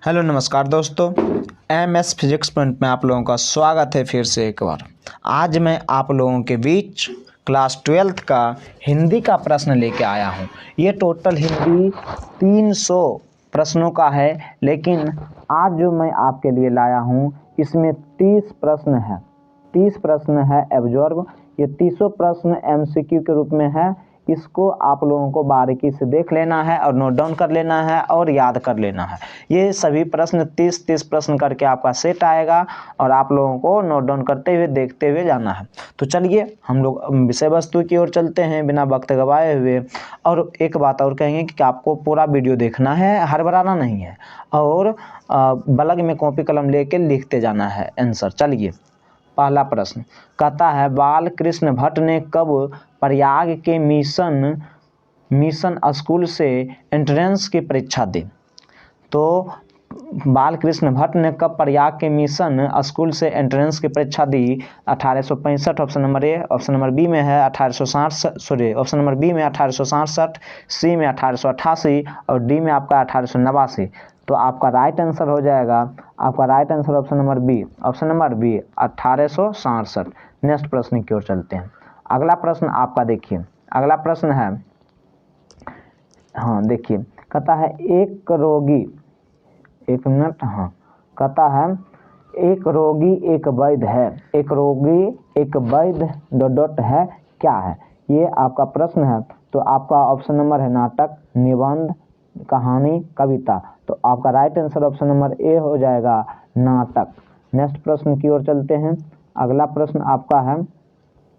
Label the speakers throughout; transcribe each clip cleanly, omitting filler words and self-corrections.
Speaker 1: Hello नमस्कार दोस्तों, MS physics point में आप लोगों का स्वागत है फिर से एक बार। आज मैं आप लोगों के बीच क्लास 12th का हिंदी का प्रश्न लेके आया हूँ। ये टोटल हिंदी 300 प्रश्नों का है, लेकिन आज जो मैं आपके लिए लाया हूँ इसमें 30 प्रश्न है। 30 प्रश्न है एब्जॉर्ब। ये 30 प्रश्न एमसीक्यू के रूप में है। इसको आप लोगों को बारीकी से देख लेना है और नोट डाउन कर लेना है और याद कर लेना है। ये सभी प्रश्न 30 प्रश्न करके आपका सेट आएगा और आप लोगों को नोट डाउन करते हुए देखते हुए जाना है। तो चलिए हम लोग विषय वस्तु की ओर चलते हैं बिना वक्त गवाए हुए। और एक बात और कहेंगे कि आपको पूरा वीडियो देखना है, हड़बड़ाना नहीं है, और बलग में कॉपी कलम लेके लिखते जाना है आंसर। चलिए, पहला प्रश्न कहता है, बाल कृष्ण भट्ट ने कब प्रयाग के मिशन स्कूल से एंट्रेंस की परीक्षा दी? तो बाल कृष्ण भट्ट ने कब प्रयाग के मिशन स्कूल से एंट्रेंस की परीक्षा दी? 1865, option number A. Option number B में है 1867, ऑप्शन नंबर बी में 1867, सी में 1888 और डी में आपका 1889। तो आपका राइट आंसर हो जाएगा, आपका right answer option number B, option number B 1867। Next प्रश्न की ओर चलते हैं। अगला प्रश्न आपका देखिए, अगला प्रश्न है, हाँ देखिए, कहता है एक रोगी, एक मिनट, हाँ कहता है एक रोगी एक वैद्य है, एक रोगी एक वैद्य डॉट है, क्या है? ये आपका प्रश्न है। तो आपका ऑप्शन नंबर है नाटक, निबंध, कहानी, कविता। तो आपका राइट आंसर ऑप्शन नंबर ए हो जाएगा, नाटक। नेक्स्ट प्रश्न की ओर चलते हैं। अगला प्रश्न आपका है,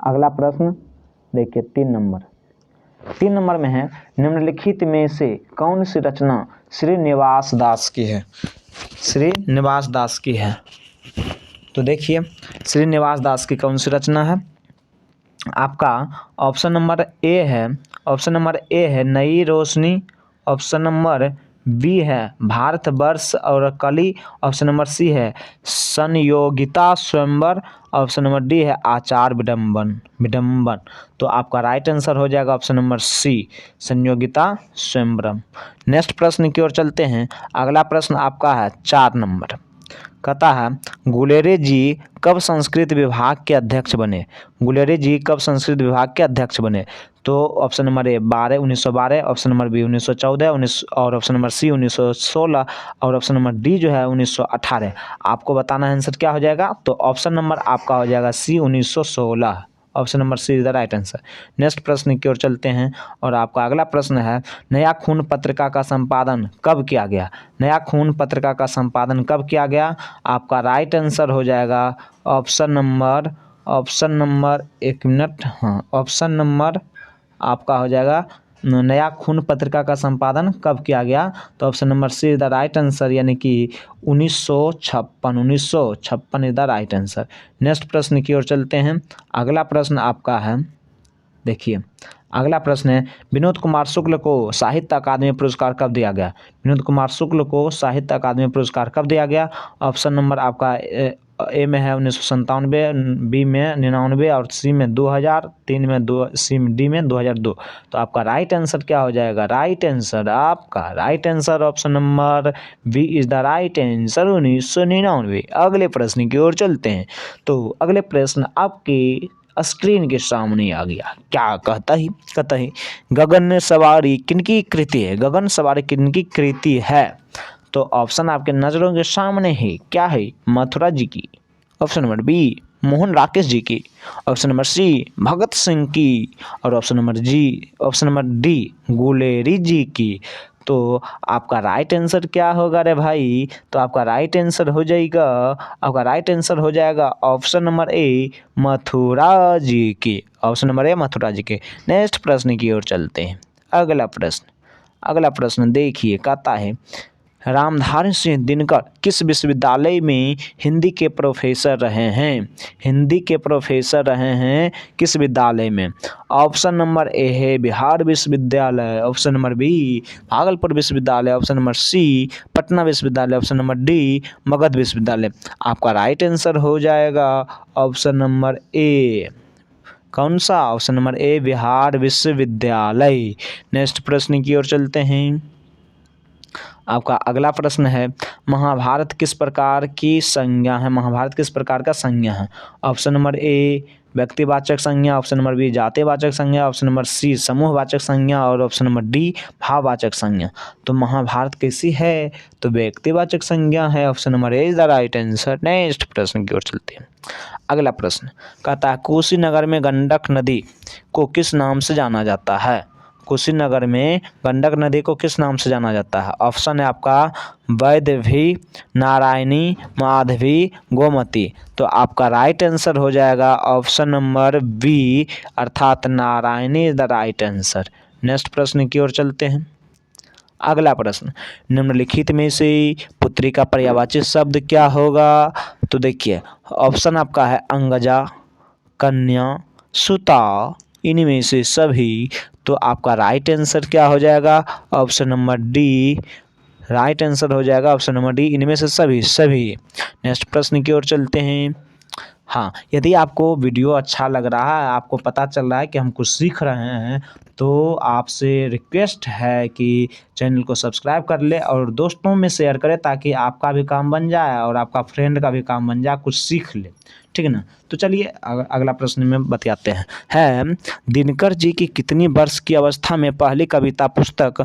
Speaker 1: अगला प्रश्न देखिए 3 नंबर में है, निम्नलिखित में से कौन सी रचना श्रीनिवास दास की है? श्रीनिवास दास की है। तो देखिए, श्रीनिवास दास की कौन सी रचना है? आपका ऑप्शन नंबर ए है, ऑप्शन नंबर ए है Nai Roshni, option number B है भारतवर्ष और कली, ऑप्शन नंबर सी है संयोगिता स्वयंवर, ऑप्शन नंबर डी है आचार विडंबन। तो आपका राइट आंसर हो जाएगा option number C, Sanyogita Swayamvaram. Next प्रश्न की ओर चलते हैं। अगला प्रश्न आपका है 4 नंबर। कहता है, गुलेरे जी कब संस्कृत विभाग के अध्यक्ष बने? गुलेरे जी कब संस्कृत विभाग के अध्यक्ष बने? तो option number A 1912, option number B 1914, और ऑप्शन नंबर सी 1916 और ऑप्शन नंबर डी जो है 1918। आपको बताना है आंसर क्या हो जाएगा। तो ऑप्शन नंबर आपका हो जाएगा C 1916, option number C is the right answer. Next प्रश्न की ओर चलते हैं और आपका अगला प्रश्न है, नया खून पत्रिका का संपादन कब किया गया? नया खून पत्रिका का संपादन कब किया गया? आपका राइट आंसर हो जाएगा ऑप्शन नंबर एक मिनट, हाँ ऑप्शन नंबर आपका हो जाएगा, नया खून पत्रिका का संपादन कब किया गया? तो option number C is the right answer, यानी कि 1956 is the right answer. Next प्रश्न की ओर चलते हैं। अगला प्रश्न आपका है, देखिए अगला प्रश्न है, विनोद कुमार शुक्ल को साहित्य अकादमी पुरस्कार कब दिया गया? विनोद कुमार शुक्ल को साहित्य अकादमी पुरस्कार कब दिया गया? ऑप्शन नंबर आपका ए में है 1997, बी में 99 और सी में 2000, डी में 2002। तो आपका राइट आंसर क्या हो जाएगा? राइट आंसर, आपका right answer option number B is the right answer, 1999। अगले प्रश्न की ओर चलते हैं। तो अगले प्रश्न आपके स्क्रीन के सामने आ गया। क्या कहता है गगन सवारी किनकी कृति है? गगन सवारी किनकी कृति है? तो ऑप्शन आपके नजरों के सामने है, क्या है? मथुरा जी की, option number B Mohan Rakesh ji की, option number C Bhagat Singh की, और option number D Guleri ji की। तो आपका राइट आंसर क्या होगा रे भाई? तो आपका राइट आंसर हो जाएगा, आपका राइट आंसर हो जाएगा ऑप्शन नंबर ए मथुरा जी की, ऑप्शन नंबर ए मथुरा जी के। नेक्स्ट प्रश्न की ओर चलते हैं। अगला प्रश्न देखिए, कहता है, रामधारी सिंह दिनकर किस विश्वविद्यालय में हिंदी के प्रोफेसर रहे हैं? हिंदी के प्रोफेसर रहे हैं किस विद्यालय में? ऑप्शन नंबर ए है बिहार विश्वविद्यालय, ऑप्शन नंबर बी भागलपुर विश्वविद्यालय, ऑप्शन नंबर सी पटना विश्वविद्यालय, ऑप्शन नंबर डी मगध विश्वविद्यालय। आपका राइट आंसर हो जाएगा ऑप्शन नंबर ए, कौन सा? ऑप्शन नंबर ए बिहार विश्वविद्यालय। नेक्स्ट प्रश्न की ओर चलते हैं। आपका अगला प्रश्न है, महाभारत किस प्रकार की संज्ञा है? महाभारत किस प्रकार का संज्ञा है? ऑप्शन नंबर ए व्यक्तिवाचक संज्ञा, ऑप्शन नंबर बी जातिवाचक संज्ञा, ऑप्शन नंबर सी समूहवाचक संज्ञा और ऑप्शन नंबर डी भाववाचक संज्ञा। तो महाभारत कैसी है? तो व्यक्तिवाचक संज्ञा है। Option number A is the right answer. Next प्रश्न की ओर चलते हैं। अगला प्रश्न कहता है, कुशीनगर में गंडक नदी को किस नाम से जाना जाता है? कुशीनगर में गंडक नदी को किस नाम से जाना जाता है? ऑप्शन है आपका वैदभी, नारायणी, माधवी, गोमती। तो आपका राइट आंसर हो जाएगा ऑप्शन नंबर बी अर्थात Narayani is the right answer. Next प्रश्न की ओर चलते हैं। अगला प्रश्न, निम्नलिखित में से पुत्री का पर्यायवाची शब्द क्या होगा? तो देखिए ऑप्शन आपका है अंगजा, कन्या, सुता, इनमें से सभी। तो आपका राइट आंसर क्या हो जाएगा? Option number D right answer हो जाएगा। ऑप्शन नंबर डी इनमें से सभी। नेक्स्ट प्रश्न की ओर चलते हैं। हाँ, यदि आपको वीडियो अच्छा लग रहा है, आपको पता चल रहा है कि हम कुछ सीख रहे हैं, तो आपसे रिक्वेस्ट है कि चैनल को सब्सक्राइब कर ले और दोस्तों में शेयर करें ताकि आपका भी काम बन जाए और आपका फ्रेंड का भी काम बन जाए, कुछ सीख ले। ठीक है ना? तो चलिए अगला प्रश्न में बतियाते हैं। दिनकर जी की कितनी वर्ष की अवस्था में पहली कविता पुस्तक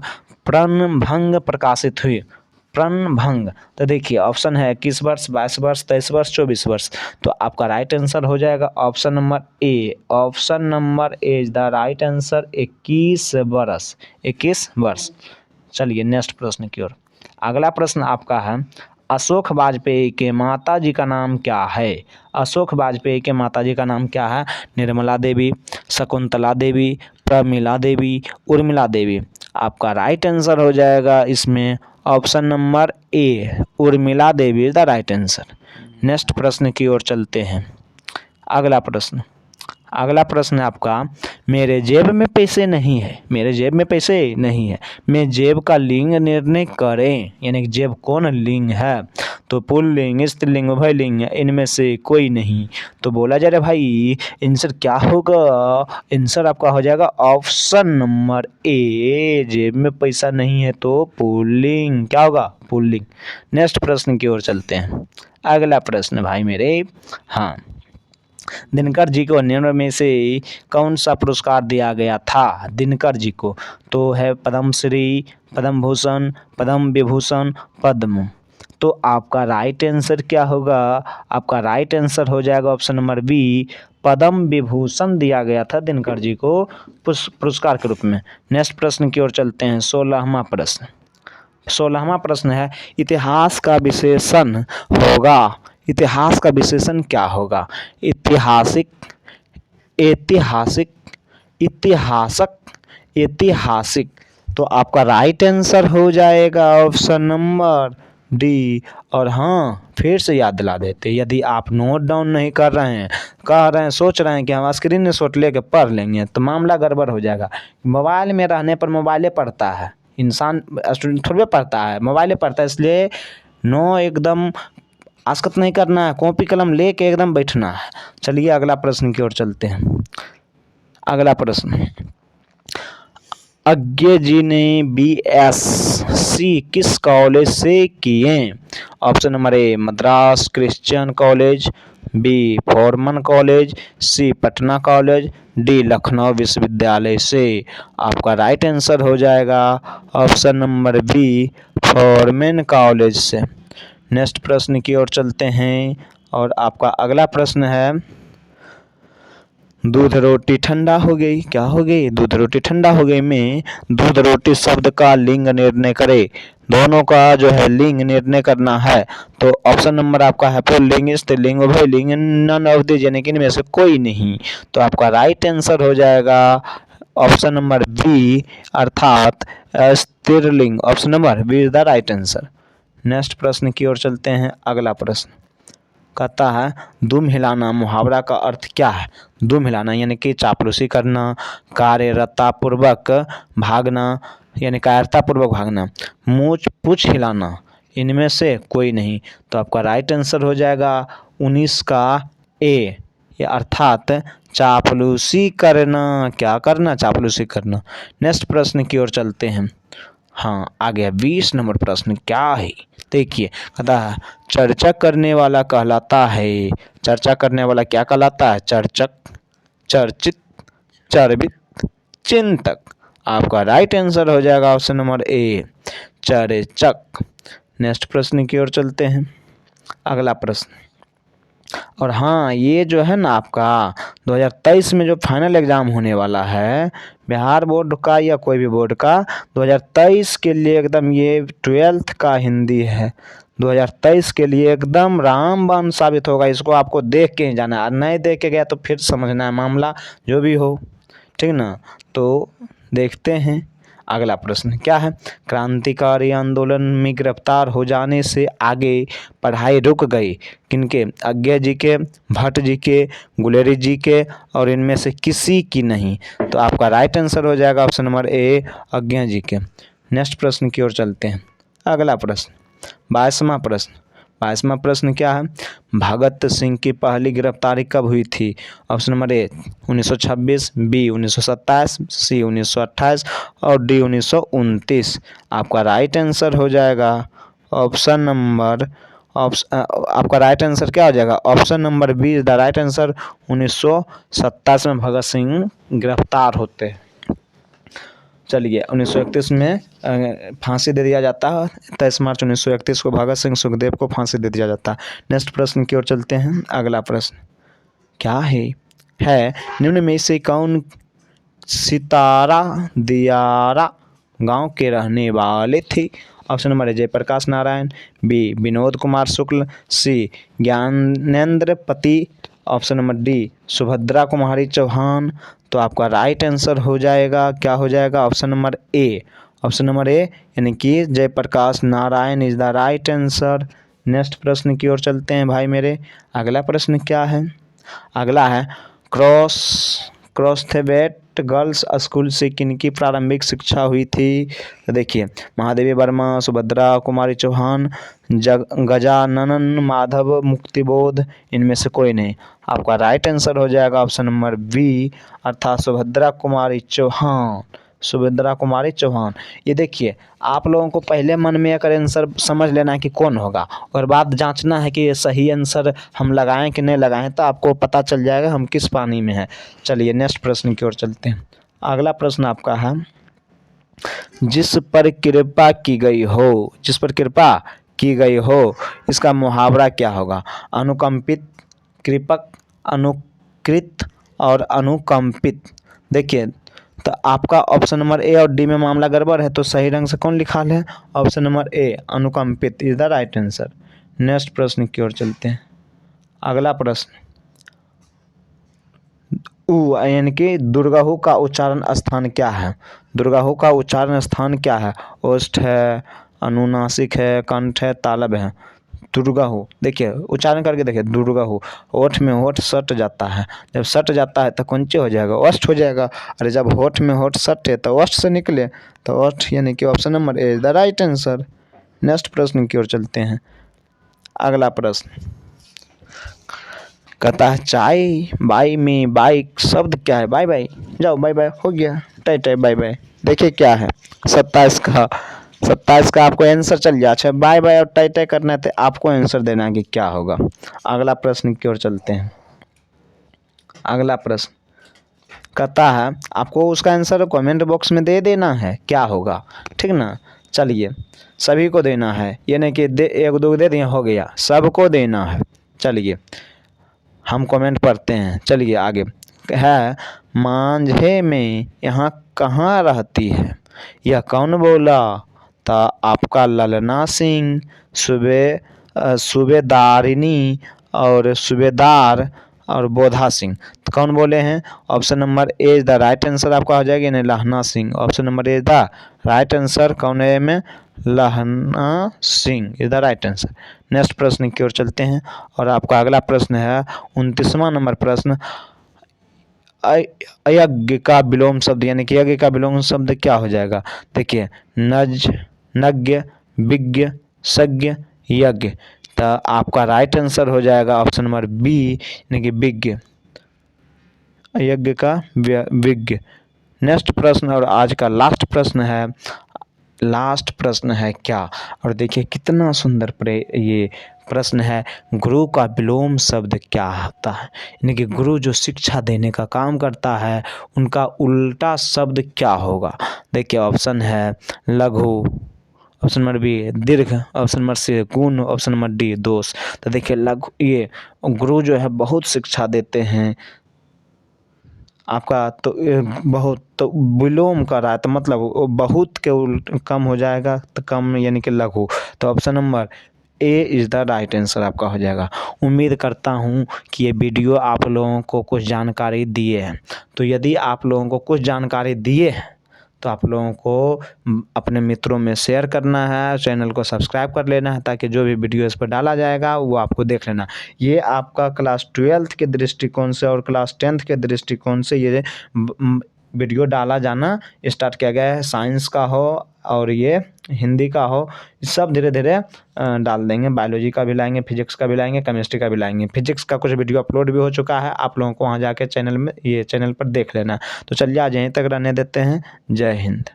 Speaker 1: प्रणभंग प्रकाशित हुई? प्रणभंग। तो देखिए ऑप्शन है 21 वर्ष, 22 वर्ष, 23 वर्ष, 24 वर्ष। तो आपका राइट आंसर हो जाएगा option number A. Option number A is the right answer, 21 वर्ष। 21 वर्ष। चलिए नेक्स्ट प्रश्न की ओर। अगला प्रश्न आपका है, अशोक वाजपेयी के माता जी का नाम क्या है? अशोक वाजपेयी के माता जी का नाम क्या है? निर्मला देवी, शकुंतला देवी, प्रमिला देवी, उर्मिला देवी। आपका राइट आंसर हो जाएगा इसमें option number A Urmila Devi is the right answer. Next प्रश्न की ओर चलते हैं। अगला प्रश्न है आपका, मेरे जेब में पैसे नहीं है। मेरे जेब में पैसे नहीं है, मैं जेब का लिंग निर्णय करें, यानी कि जेब कौन लिंग है? तो पुल्लिंग, स्त्रीलिंग, उभयलिंग, इनमें से कोई नहीं। तो बोला जा रहा है भाई आंसर क्या होगा? आंसर आपका हो जाएगा ऑप्शन नंबर ए, जेब में पैसा नहीं है तो पुल्लिंग। क्या होगा? पुल्लिंग। नेक्स्ट प्रश्न की ओर चलते हैं। अगला प्रश्न भाई मेरे, हाँ, दिनकर जी को निम्न में से कौन सा पुरस्कार दिया गया था? दिनकर जी को तो है पद्मश्री, पद्म भूषण, पद्म विभूषण, पद्म। तो आपका राइट आंसर क्या होगा? आपका राइट आंसर हो जाएगा option number B, Padma Vibhushan दिया गया था दिनकर जी को पुरस्कार के रूप में। नेक्स्ट प्रश्न की ओर चलते हैं। 16वां प्रश्न। 16वां प्रश्न है, इतिहास का विशेषण होगा। इतिहास का विशेषण क्या होगा? ऐतिहासिक, ऐतिहासिक, इतिहासक, ऐतिहासिक। तो आपका राइट आंसर हो जाएगा ऑप्शन नंबर डी। और हाँ, फिर से याद दिला देते, यदि आप नोट डाउन नहीं कर रहे हैं, कह रहे हैं, सोच रहे हैं कि हम स्क्रीन शॉट लेके पढ़ लेंगे, तो मामला गड़बड़ हो जाएगा। मोबाइल में रहने पर मोबाइले पढ़ता है इंसान, स्टूडेंट थोड़ी पढ़ता है, मोबाइले पढ़ता है। इसलिए नो एकदम आसकत नहीं करना है, कॉपी कलम लेके एकदम बैठना है। चलिए अगला प्रश्न की ओर चलते हैं। अगला प्रश्न, अज्ञे जी ने BSc किस कॉलेज से किए? Option number A Madras Christian college, B Forman college, C Patna college, D Lucknow विश्वविद्यालय से। आपका राइट आंसर हो जाएगा option number B Forman college से। नेक्स्ट प्रश्न की ओर चलते हैं और आपका अगला प्रश्न है, दूध रोटी ठंडा हो गई। क्या हो गई? दूध रोटी ठंडा हो गई में दूध रोटी शब्द का लिंग निर्णय करे। दोनों का जो है लिंग निर्णय करना है। तो ऑप्शन नंबर आपका है पुल्लिंग, स्त्रीलिंग, उभयलिंग, नन ऑफ दिस, यानी कि इनमें से कोई नहीं। तो आपका राइट आंसर हो जाएगा ऑप्शन नंबर बी अर्थात स्त्रीलिंग। Option number B is the right answer. Next प्रश्न की ओर चलते हैं। अगला प्रश्न कहता है, दुम हिलाना मुहावरा का अर्थ क्या है? दुम हिलाना यानी कि चापलूसी करना, कार्यरतापूर्वक भागना यानी कायरतापूर्वक भागना, मूछ पूछ हिलाना, इनमें से कोई नहीं। तो आपका राइट आंसर हो जाएगा 19 का ए, अर्थात चापलूसी करना। क्या करना? चापलूसी करना। नेक्स्ट प्रश्न की ओर चलते हैं।
Speaker 2: हाँ आ गया 20 नंबर प्रश्न क्या है। देखिए कहता है चर्चा करने वाला कहलाता है, चर्चा करने वाला क्या कहलाता है? चर्चक, चर्चित, चर्वित, चिंतक। आपका राइट आंसर हो जाएगा ऑप्शन नंबर ए, चर्चक। नेक्स्ट प्रश्न की ओर चलते हैं, अगला प्रश्न। और हाँ ये जो है ना आपका 2023 में जो फाइनल एग्ज़ाम होने वाला है बिहार बोर्ड का या कोई भी बोर्ड का, 2023 के लिए एकदम ये 12th का हिंदी है, 2023 के लिए एकदम रामबाण साबित होगा। इसको आपको देख के ही जाना है, नहीं देख के गया तो फिर समझना है मामला जो भी हो, ठीक ना। तो देखते हैं अगला प्रश्न क्या है। क्रांतिकारी आंदोलन में गिरफ्तार हो जाने से आगे पढ़ाई रुक गई, किनके? अज्ञा जी के, भट्ट जी के, गुलेरी जी के, और इनमें से किसी की नहीं। तो आपका राइट आंसर हो जाएगा ऑप्शन नंबर ए, अज्ञा जी के। नेक्स्ट प्रश्न की ओर चलते हैं, अगला प्रश्न 22वां प्रश्न। 22वां प्रश्न क्या है। भगत सिंह की पहली गिरफ्तारी कब हुई थी? Option number A 1926, B 1927, C 1928 और डी 1929। आपका राइट आंसर हो जाएगा ऑप्शन नंबर आपका राइट आंसर क्या हो जाएगा? Option number B is the right answer. 1927 में भगत सिंह गिरफ्तार होते हैं। चलिए 1931 में फांसी दे दिया जाता है, 23 मार्च 1931 को भगत सिंह सुखदेव को फांसी दे दिया जाता है। नेक्स्ट प्रश्न की ओर चलते हैं, अगला प्रश्न क्या है निम्न में से कौन सितारा दियारा गांव के रहने वाले थे? Option number A Jayaprakash Narayan, B Vinod Kumar Shukla, C Gyanendra Pati, option number D Subhadra Kumari Chauhan. तो आपका राइट आंसर हो जाएगा, क्या हो जाएगा? Option number A, option number A यानी कि Jayaprakash Narayan is the right answer. Next प्रश्न की ओर चलते हैं भाई मेरे, अगला प्रश्न क्या है। अगला है क्रॉसथेवेट गर्ल्स स्कूल से किनकी प्रारंभिक शिक्षा हुई थी? तो देखिए महादेवी वर्मा, सुभद्रा कुमारी चौहान, गजानन माधव मुक्तिबोध, इनमें से कोई नहीं। आपका राइट आंसर हो जाएगा ऑप्शन नंबर बी अर्थात सुभद्रा कुमारी चौहान, सुभद्रा कुमारी चौहान। ये देखिए आप लोगों को पहले मन में अगर आंसर समझ लेना है कि कौन होगा और बाद जांचना है कि ये सही आंसर हम लगाएं कि नहीं लगाएं, तो आपको पता चल जाएगा हम किस पानी में हैं। चलिए नेक्स्ट प्रश्न की ओर चलते हैं, अगला प्रश्न आपका है जिस पर कृपा की गई हो, जिस पर कृपा की गई हो इसका मुहावरा क्या होगा? अनुकंपित, कृपक, अनुकृत और अनुकंपित। देखिए तो आपका ऑप्शन नंबर ए और डी में मामला गड़बड़ है, तो सही रंग से कौन लिखा है? Option number A Anukampit is the right answer. Next प्रश्न की ओर चलते हैं, अगला प्रश्न उ यानी कि दुर्गाहु का उच्चारण स्थान क्या है? दुर्गाहु का उच्चारण स्थान क्या है? ओष्ठ है, अनुनासिक है, कंठ है, तालब है। दुर्गाहु देखिए उच्चारण करके देखिए, दुर्गाहु होठ में होठ सट जाता है, जब सट जाता है तो कौन सी हो जाएगा? ओष्ठ हो जाएगा। अरे जब होठ में होठ सटे तो ओष्ठ से निकले, तो ओष्ठ यानी कि option number A is the right answer. Next प्रश्न की ओर चलते हैं, अगला प्रश्न कहता है चाय बाई में बाई शब्द क्या है? बाय बाय, जाओ बाय बाय हो गया, टाई टाई बाय बाय। देखिए क्या है 27 का आपको आंसर चल गया। अच्छा बाय बाय और टाई टाई करना है तो आपको आंसर देना है कि क्या होगा। अगला प्रश्न की ओर चलते हैं, अगला प्रश्न कहता है आपको उसका आंसर कमेंट बॉक्स में दे देना है क्या होगा, ठीक ना। चलिए सभी को देना है, ये नहीं कि एक दो दे दिए हो गया, सबको देना है। चलिए हम कमेंट पढ़ते हैं, चलिए आगे है मांझे में यहाँ कहाँ रहती है? यह कौन बोला था? आपका ललना सिंह, सूबेदारिनी और सूबेदार और बोधा सिंह। तो कौन बोले हैं? Option number A is the right answer आपका हो जाएगा, यानी लहना Singh. Option number A is the right answer, कौन है में? लहना Singh is the right answer. Next प्रश्न की ओर चलते हैं और आपका अगला प्रश्न है 29वां नंबर प्रश्न, अयज्ञ का विलोम शब्द यानी कि यज्ञ का विलोम शब्द क्या हो जाएगा? देखिए नज, नज्ञ, विज्ञ, सज्ञ, यज्ञ। तो आपका राइट आंसर हो जाएगा ऑप्शन नंबर बी यानी कि विज्ञ, यज्ञ का विज्ञ। नेक्स्ट प्रश्न और आज का लास्ट प्रश्न है लास्ट प्रश्न है क्या। और देखिए कितना सुंदर ये प्रश्न है, गुरु का विलोम शब्द क्या होता है, यानी कि गुरु जो शिक्षा देने का काम करता है उनका उल्टा शब्द क्या होगा। देखिए ऑप्शन है लघु, ऑप्शन नंबर बी दीर्घ, ऑप्शन नंबर सी गुण, ऑप्शन नंबर डी दोष। तो देखिए लघु, ये गुरु जो है बहुत शिक्षा देते हैं आपका, तो बहुत तो विलोम कर रहा है, तो मतलब वो बहुत के कम हो जाएगा, तो कम यानी कि लघु। तो option number A is the right answer आपका हो जाएगा। उम्मीद करता हूँ कि ये वीडियो आप लोगों को कुछ जानकारी दिए हैं। तो यदि आप लोगों को कुछ जानकारी दिए हैं तो आप लोगों को अपने मित्रों में शेयर करना है, चैनल को सब्सक्राइब कर लेना है, ताकि जो भी वीडियो इस पर डाला जाएगा वो आपको देख लेना। ये आपका क्लास 12th के दृष्टिकोण से और क्लास 10th के दृष्टिकोण से ये वीडियो डाला जाना स्टार्ट किया गया है। साइंस का हो और ये हिंदी का हो, सब धीरे धीरे डाल देंगे। बायोलॉजी का भी लाएंगे, फिजिक्स का भी लाएंगे, केमिस्ट्री का भी लाएंगे। फिजिक्स का कुछ वीडियो अपलोड भी हो चुका है, आप लोगों को वहाँ जाके चैनल पर देख लेना। तो चलिए आज यहीं तक रहने देते हैं। जय हिंद।